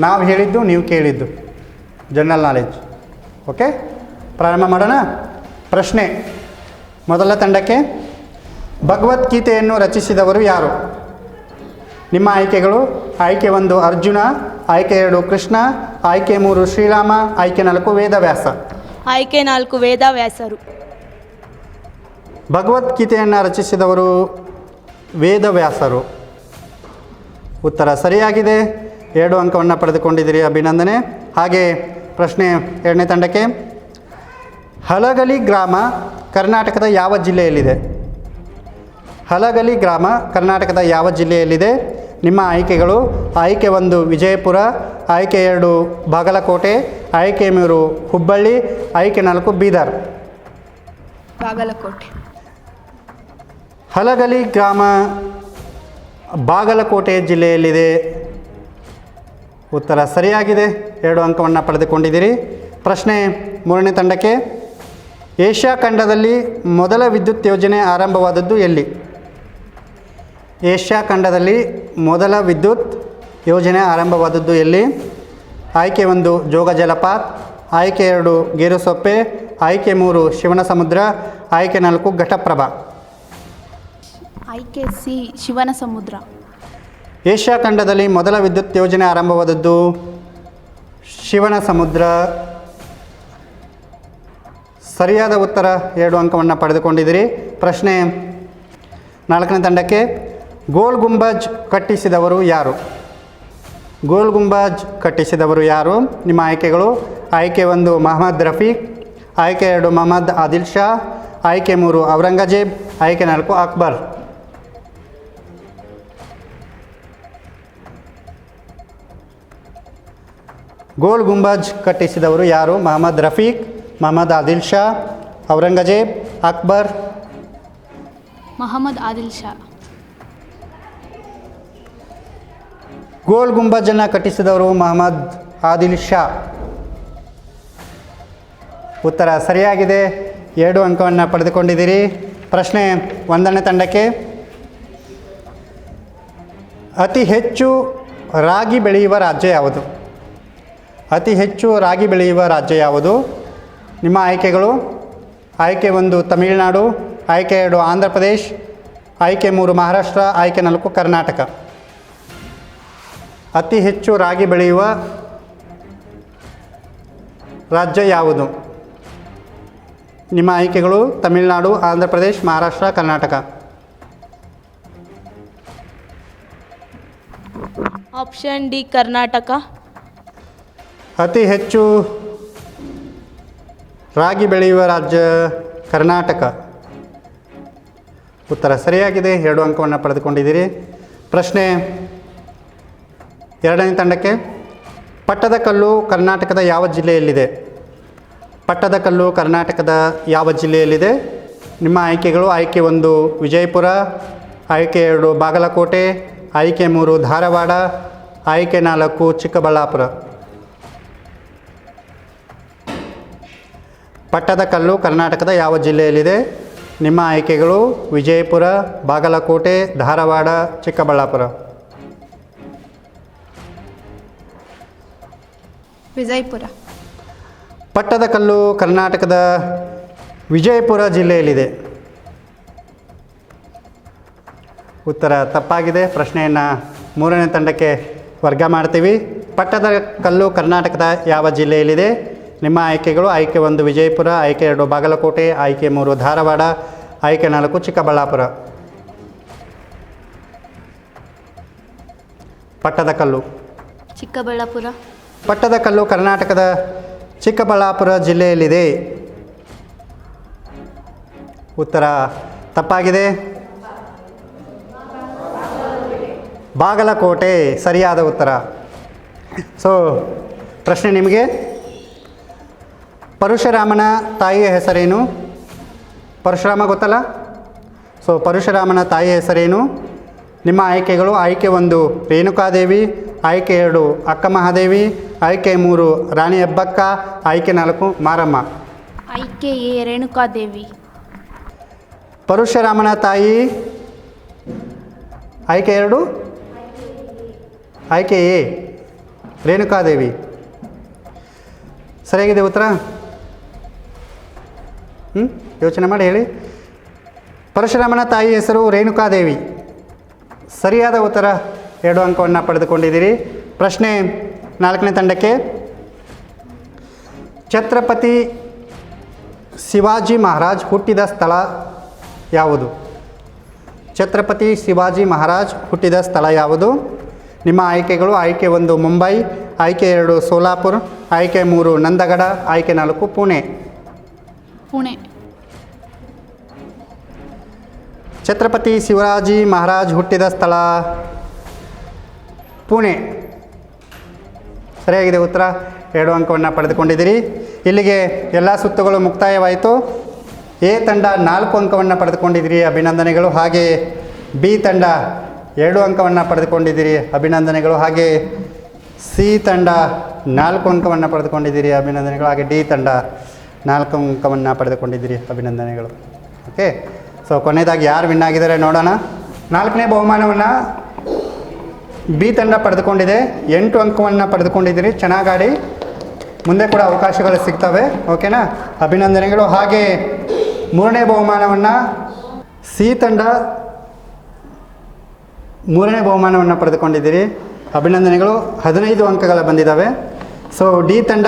ನಾವು ಹೇಳಿದ್ದು ನೀವು ಕೇಳಿದ್ದು ಜನರಲ್ ನಾಲೆಡ್ಜ್. ಓಕೆ, ಪ್ರಾರಂಭ ಮಾಡೋಣ. ಪ್ರಶ್ನೆ ಮೊದಲ ತಂಡಕ್ಕೆ, ಭಗವದ್ಗೀತೆಯನ್ನು ರಚಿಸಿದವರು ಯಾರು? ನಿಮ್ಮ ಆಯ್ಕೆಗಳು: ಆಯ್ಕೆ 1 ಅರ್ಜುನ, ಆಯ್ಕೆ 2 ಕೃಷ್ಣ, ಆಯ್ಕೆ 3 ಶ್ರೀರಾಮ, ಆಯ್ಕೆ 4 ವೇದವ್ಯಾಸ. ಆಯ್ಕೆ 4 ವೇದವ್ಯಾಸರು. ಭಗವದ್ಗೀತೆಯನ್ನು ರಚಿಸಿದವರು ವೇದವ್ಯಾಸರು. ಉತ್ತರ ಸರಿಯಾಗಿದೆ. 2 ಅಂಕವನ್ನು ಪಡೆದುಕೊಂಡಿದ್ದೀರಿ, ಅಭಿನಂದನೆ. ಹಾಗೆ ಪ್ರಶ್ನೆ 2ನೇ ತಂಡಕ್ಕೆ, ಹಲಗಲಿ ಗ್ರಾಮ ಕರ್ನಾಟಕದ ಯಾವ ಜಿಲ್ಲೆಯಲ್ಲಿದೆ? ಹಲಗಲಿ ಗ್ರಾಮ ಕರ್ನಾಟಕದ ಯಾವ ಜಿಲ್ಲೆಯಲ್ಲಿದೆ? ನಿಮ್ಮ ಆಯ್ಕೆಗಳು: ಆಯ್ಕೆ 1 ವಿಜಯಪುರ, ಆಯ್ಕೆ 2 ಬಾಗಲಕೋಟೆ, ಆಯ್ಕೆ 3 ಹುಬ್ಬಳ್ಳಿ, ಆಯ್ಕೆ 4 ಬೀದರ್. ಬಾಗಲಕೋಟೆ. ಹಲಗಲಿ ಗ್ರಾಮ ಬಾಗಲಕೋಟೆ ಜಿಲ್ಲೆಯಲ್ಲಿದೆ. ಉತ್ತರ ಸರಿಯಾಗಿದೆ. 2 ಅಂಕವನ್ನು ಪಡೆದುಕೊಂಡಿದ್ದೀರಿ. ಪ್ರಶ್ನೆ 3ನೇ ತಂಡಕ್ಕೆ, ಏಷ್ಯಾ ಖಂಡದಲ್ಲಿ ಮೊದಲ ವಿದ್ಯುತ್ ಯೋಜನೆ ಆರಂಭವಾದದ್ದು ಎಲ್ಲಿ? ಏಷ್ಯಾ ಖಂಡದಲ್ಲಿ ಮೊದಲ ವಿದ್ಯುತ್ ಯೋಜನೆ ಆರಂಭವಾದದ್ದು ಎಲ್ಲಿ? ಆಯ್ಕೆ 1 ಜೋಗ ಜಲಪಾತ್, ಆಯ್ಕೆ 2 ಗೇರುಸೊಪ್ಪೆ, ಆಯ್ಕೆ 3 ಶಿವನಸಮುದ್ರ, ಆಯ್ಕೆ 4 ಘಟಪ್ರಭಾ. ಆಯ್ಕೆ ಸಿ ಶಿವನಸಮುದ್ರ. ಏಷ್ಯಾ ಖಂಡದಲ್ಲಿ ಮೊದಲ ವಿದ್ಯುತ್ ಯೋಜನೆ ಆರಂಭವಾದದ್ದು ಶಿವನಸಮುದ್ರ. ಸರಿಯಾದ ಉತ್ತರ. 2 ಅಂಕವನ್ನು ಪಡೆದುಕೊಂಡಿದ್ದೀರಿ. ಪ್ರಶ್ನೆ 4ನೇ ತಂಡಕ್ಕೆ, ಗೋಲ್ ಗುಂಬಜ್ ಕಟ್ಟಿಸಿದವರು ಯಾರು? ಗೋಲ್ ಗುಂಬಜ್ ಕಟ್ಟಿಸಿದವರು ಯಾರು? ನಿಮ್ಮ ಆಯ್ಕೆಗಳು: ಆಯ್ಕೆ 1 ಮೊಹಮ್ಮದ್ ರಫೀಕ್, ಆಯ್ಕೆ 2 ಮೊಹಮ್ಮದ್ ಆದಿಲ್ ಶಾ, ಆಯ್ಕೆ 3 ಔರಂಗಜೇಬ್, ಆಯ್ಕೆ 4 ಅಕ್ಬರ್. ಗೋಲ್ ಗುಂಬಜ್ ಕಟ್ಟಿಸಿದವರು ಯಾರು? ಮೊಹಮ್ಮದ್ ರಫೀಕ್, ಮೊಹಮ್ಮದ್ ಆದಿಲ್ ಶಾ, ಔರಂಗಜೇಬ್, ಅಕ್ಬರ್. ಮೊಹಮ್ಮದ್ ಆದಿಲ್ ಶಾ. ಗೋಲ್ ಗುಂಬಜನ್ನು ಕಟ್ಟಿಸಿದವರು ಮೊಹಮ್ಮದ್ ಆದಿಲ್ ಶಾ. ಉತ್ತರ ಸರಿಯಾಗಿದೆ. 2 ಅಂಕವನ್ನು ಪಡೆದುಕೊಂಡಿದ್ದೀರಿ. ಪ್ರಶ್ನೆ 1ನೇ ತಂಡಕ್ಕೆ, ಅತಿ ಹೆಚ್ಚು ರಾಗಿ ಬೆಳೆಯುವ ರಾಜ್ಯ ಯಾವುದು? ಅತಿ ಹೆಚ್ಚು ರಾಗಿ ಬೆಳೆಯುವ ರಾಜ್ಯ ಯಾವುದು? ನಿಮ್ಮ ಆಯ್ಕೆಗಳು: ಆಯ್ಕೆ 1 ತಮಿಳುನಾಡು, ಆಯ್ಕೆ 2 ಆಂಧ್ರ ಪ್ರದೇಶ್, ಆಯ್ಕೆ 3 ಮಹಾರಾಷ್ಟ್ರ, ಆಯ್ಕೆ 4 ಕರ್ನಾಟಕ. ಅತಿ ಹೆಚ್ಚು ರಾಗಿ ಬೆಳೆಯುವ ರಾಜ್ಯ ಯಾವುದು? ನಿಮ್ಮ ಆಯ್ಕೆಗಳು: ತಮಿಳುನಾಡು, ಆಂಧ್ರ ಪ್ರದೇಶ್, ಮಹಾರಾಷ್ಟ್ರ, ಕರ್ನಾಟಕ. Option D Karnataka. ಅತಿ ಹೆಚ್ಚು ರಾಗಿ ಬೆಳೆಯುವ ರಾಜ್ಯ ಕರ್ನಾಟಕ. ಉತ್ತರ ಸರಿಯಾಗಿದೆ. 2 ಅಂಕವನ್ನು ಪಡೆದುಕೊಂಡಿದ್ದೀರಿ. ಪ್ರಶ್ನೆ 2ನೇ ತಂಡಕ್ಕೆ, ಪಟ್ಟದಕಲ್ಲು ಕರ್ನಾಟಕದ ಯಾವ ಜಿಲ್ಲೆಯಲ್ಲಿದೆ? ಪಟ್ಟದಕಲ್ಲು ಕರ್ನಾಟಕದ ಯಾವ ಜಿಲ್ಲೆಯಲ್ಲಿದೆ? ನಿಮ್ಮ ಆಯ್ಕೆಗಳು: ಆಯ್ಕೆ 1 ವಿಜಯಪುರ, ಆಯ್ಕೆ 2 ಬಾಗಲಕೋಟೆ, ಆಯ್ಕೆ 3 ಧಾರವಾಡ, ಆಯ್ಕೆ 4 ಚಿಕ್ಕಬಳ್ಳಾಪುರ. ಪಟ್ಟದಕಲ್ಲು ಕರ್ನಾಟಕದ ಯಾವ ಜಿಲ್ಲೆಯಲ್ಲಿದೆ? ನಿಮ್ಮ ಆಯ್ಕೆಗಳು: ವಿಜಯಪುರ, ಬಾಗಲಕೋಟೆ, ಧಾರವಾಡ, ಚಿಕ್ಕಬಳ್ಳಾಪುರ. ವಿಜಯಪುರ. ಪಟ್ಟದಕಲ್ಲು ಕರ್ನಾಟಕದ ವಿಜಯಪುರ ಜಿಲ್ಲೆಯಲ್ಲಿದೆ. ಉತ್ತರ ತಪ್ಪಾಗಿದೆ. ಪ್ರಶ್ನೆಯನ್ನು 3ನೇ ತಂಡಕ್ಕೆ ವರ್ಗ ಮಾಡ್ತೀವಿ. ಪಟ್ಟದಕಲ್ಲು ಕರ್ನಾಟಕದ ಯಾವ ಜಿಲ್ಲೆಯಲ್ಲಿದೆ? ನಿಮ್ಮ ಆಯ್ಕೆಗಳು: ಆಯ್ಕೆ 1 ವಿಜಯಪುರ, ಆಯ್ಕೆ 2 ಬಾಗಲಕೋಟೆ, ಆಯ್ಕೆ 3 ಧಾರವಾಡ, ಆಯ್ಕೆ 4 ಚಿಕ್ಕಬಳ್ಳಾಪುರ. ಪಟ್ಟದಕಲ್ಲು ಚಿಕ್ಕಬಳ್ಳಾಪುರ. ಪಟ್ಟದಕಲ್ಲು ಕರ್ನಾಟಕದ ಚಿಕ್ಕಬಳ್ಳಾಪುರ ಜಿಲ್ಲೆಯಲ್ಲಿದೆ. ಉತ್ತರ ತಪ್ಪಾಗಿದೆ. ಬಾಗಲಕೋಟೆ ಸರಿಯಾದ ಉತ್ತರ. ಸೊ ಪ್ರಶ್ನೆ ನಿಮಗೆ, ಪರಶುರಾಮನ ತಾಯಿಯ ಹೆಸರೇನು? ಪರಶುರಾಮ ಗೊತ್ತಲ್ಲ? ಸೊ ಪರಶುರಾಮನ ತಾಯಿಯ ಹೆಸರೇನು? ನಿಮ್ಮ ಆಯ್ಕೆಗಳು: ಆಯ್ಕೆ 1 ರೇಣುಕಾದೇವಿ, ಆಯ್ಕೆ 2 ಅಕ್ಕ ಮಹಾದೇವಿ, ಆಯ್ಕೆ 3 ರಾಣಿ ಹೆಬ್ಬಕ್ಕ, ಆಯ್ಕೆ 4 ಮಾರಮ್ಮ. ಆಯ್ಕೆ ಎ ರೇಣುಕಾದೇವಿ. ಪರಶುರಾಮನ ತಾಯಿ ಆಯ್ಕೆ 2 ಆಯ್ಕೆ ಎ ರೇಣುಕಾದೇವಿ. ಸರಿಯಾಗಿದೆ ಉತ್ತರ? ಯೋಚನೆ ಮಾಡಿ ಹೇಳಿ. ಪರಶುರಾಮನ ತಾಯಿ ಹೆಸರು ರೇಣುಕಾದೇವಿ. ಸರಿಯಾದ ಉತ್ತರ, 2 ಅಂಕವನ್ನು ಪಡೆದುಕೊಂಡಿದ್ದೀರಿ. ಪ್ರಶ್ನೆ 4ನೇ ತಂಡಕ್ಕೆ. ಛತ್ರಪತಿ ಶಿವಾಜಿ ಮಹಾರಾಜ್ ಹುಟ್ಟಿದ ಸ್ಥಳ ಯಾವುದು? ಛತ್ರಪತಿ ಶಿವಾಜಿ ಮಹಾರಾಜ್ ಹುಟ್ಟಿದ ಸ್ಥಳ ಯಾವುದು? ನಿಮ್ಮ ಆಯ್ಕೆಗಳು: ಆಯ್ಕೆ 1 ಮುಂಬೈ, ಆಯ್ಕೆ 2 ಸೋಲಾಪುರ, ಆಯ್ಕೆ 3 ನಂದಗಡ, ಆಯ್ಕೆ 4 ಪುಣೆ. ಪುಣೆ. ಛತ್ರಪತಿ ಶಿವಾಜಿ ಮಹಾರಾಜ್ ಹುಟ್ಟಿದ ಸ್ಥಳ ಪುಣೆ. ಸರಿಯಾಗಿದೆ ಉತ್ತರ, 2 ಅಂಕವನ್ನು ಪಡೆದುಕೊಂಡಿದ್ದೀರಿ. ಇಲ್ಲಿಗೆ ಎಲ್ಲ ಸುತ್ತುಗಳು ಮುಕ್ತಾಯವಾಯಿತು. ಎ ತಂಡ 4 ಅಂಕವನ್ನು ಪಡೆದುಕೊಂಡಿದ್ದೀರಿ, ಅಭಿನಂದನೆಗಳು. ಹಾಗೆ ಬಿ ತಂಡ 2 ಅಂಕವನ್ನು ಪಡೆದುಕೊಂಡಿದ್ದೀರಿ, ಅಭಿನಂದನೆಗಳು. ಹಾಗೆ ಸಿ ತಂಡ 4 ಅಂಕವನ್ನು ಪಡೆದುಕೊಂಡಿದ್ದೀರಿ, ಅಭಿನಂದನೆಗಳು. ಹಾಗೆ ಡಿ ತಂಡ 4 ಅಂಕವನ್ನು ಪಡೆದುಕೊಂಡಿದ್ದೀರಿ, ಅಭಿನಂದನೆಗಳು. ಓಕೆ, ಸೊ ಕೊನೆಯದಾಗಿ ಯಾರು ವಿನ್ ಆಗಿದ್ದಾರೆ ನೋಡೋಣ. 4ನೇ ಬಹುಮಾನವನ್ನು ಬಿ ತಂಡ ಪಡೆದುಕೊಂಡಿದೆ, 8 ಅಂಕವನ್ನು ಪಡೆದುಕೊಂಡಿದ್ದೀರಿ. ಚೆನ್ನಾಗಾಡಿ, ಮುಂದೆ ಕೂಡ ಅವಕಾಶಗಳು ಸಿಗ್ತವೆ. ಓಕೆನಾ, ಅಭಿನಂದನೆಗಳು. ಹಾಗೆ 3ನೇ ಬಹುಮಾನವನ್ನು ಸಿ ತಂಡ 3ನೇ ಬಹುಮಾನವನ್ನು ಪಡೆದುಕೊಂಡಿದ್ದೀರಿ, ಅಭಿನಂದನೆಗಳು. 15 ಅಂಕಗಳು ಬಂದಿದ್ದಾವೆ. ಸೊ ಡಿ ತಂಡ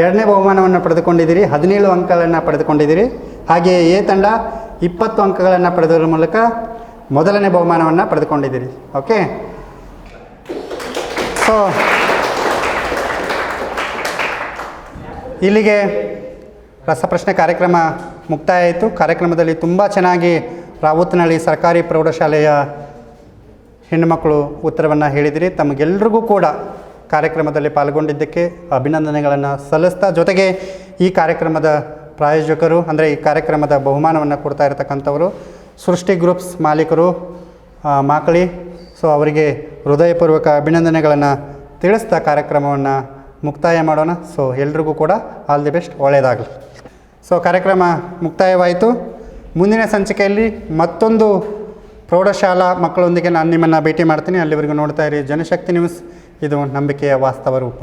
2ನೇ ಬಹುಮಾನವನ್ನು ಪಡೆದುಕೊಂಡಿದ್ದೀರಿ, 17 ಅಂಕಗಳನ್ನು ಪಡೆದುಕೊಂಡಿದ್ದೀರಿ. ಹಾಗೆ ಎ ತಂಡ 20 ಅಂಕಗಳನ್ನು ಪಡೆದರ ಮೂಲಕ ಮೊದಲನೇ ಬಹುಮಾನವನ್ನು ಪಡೆದುಕೊಂಡಿದ್ದೀರಿ. ಓಕೆ, ಸೊ ಇಲ್ಲಿಗೆ ರಸಪ್ರಶ್ನೆ ಕಾರ್ಯಕ್ರಮ ಮುಕ್ತಾಯ ಆಯಿತು. ಕಾರ್ಯಕ್ರಮದಲ್ಲಿ ತುಂಬ ಚೆನ್ನಾಗಿ ರಾವುತನಹಳ್ಳಿ ಸರ್ಕಾರಿ ಪ್ರೌಢಶಾಲೆಯ ಹೆಣ್ಣುಮಕ್ಕಳು ಉತ್ತರವನ್ನು ಹೇಳಿದಿರಿ. ತಮಗೆಲ್ಲರಿಗೂ ಕೂಡ ಕಾರ್ಯಕ್ರಮದಲ್ಲಿ ಪಾಲ್ಗೊಂಡಿದ್ದಕ್ಕೆ ಅಭಿನಂದನೆಗಳನ್ನು ಸಲ್ಲಿಸ್ತಾ, ಜೊತೆಗೆ ಈ ಕಾರ್ಯಕ್ರಮದ ಪ್ರಾಯೋಜಕರು ಅಂದರೆ ಈ ಕಾರ್ಯಕ್ರಮದ ಬಹುಮಾನವನ್ನು ಕೊಡ್ತಾ ಇರತಕ್ಕಂಥವರು ಸೃಷ್ಟಿ ಗ್ರೂಪ್ಸ್ ಮಾಲೀಕರು ಮಾಕಳಿ. ಸೊ ಅವರಿಗೆ ಹೃದಯಪೂರ್ವಕ ಅಭಿನಂದನೆಗಳನ್ನು ತಿಳಿಸ್ತಾ ಕಾರ್ಯಕ್ರಮವನ್ನು ಮುಕ್ತಾಯ ಮಾಡೋಣ. ಸೊ ಎಲ್ರಿಗೂ ಕೂಡ ಆಲ್ ದಿ ಬೆಸ್ಟ್, ಒಳ್ಳೆಯದಾಗಲಿ. ಸೊ ಕಾರ್ಯಕ್ರಮ ಮುಕ್ತಾಯವಾಯಿತು. ಮುಂದಿನ ಸಂಚಿಕೆಯಲ್ಲಿ ಮತ್ತೊಂದು ಪ್ರೌಢಶಾಲಾ ಮಕ್ಕಳೊಂದಿಗೆ ನಾನು ನಿಮ್ಮನ್ನು ಭೇಟಿ ಮಾಡ್ತೀನಿ. ಅಲ್ಲಿವರೆಗೂ ನೋಡ್ತಾ ಇರಿ ಜನಶಕ್ತಿ ನ್ಯೂಸ್. ಇದು ನಂಬಿಕೆಯ ವಾಸ್ತವ ರೂಪ.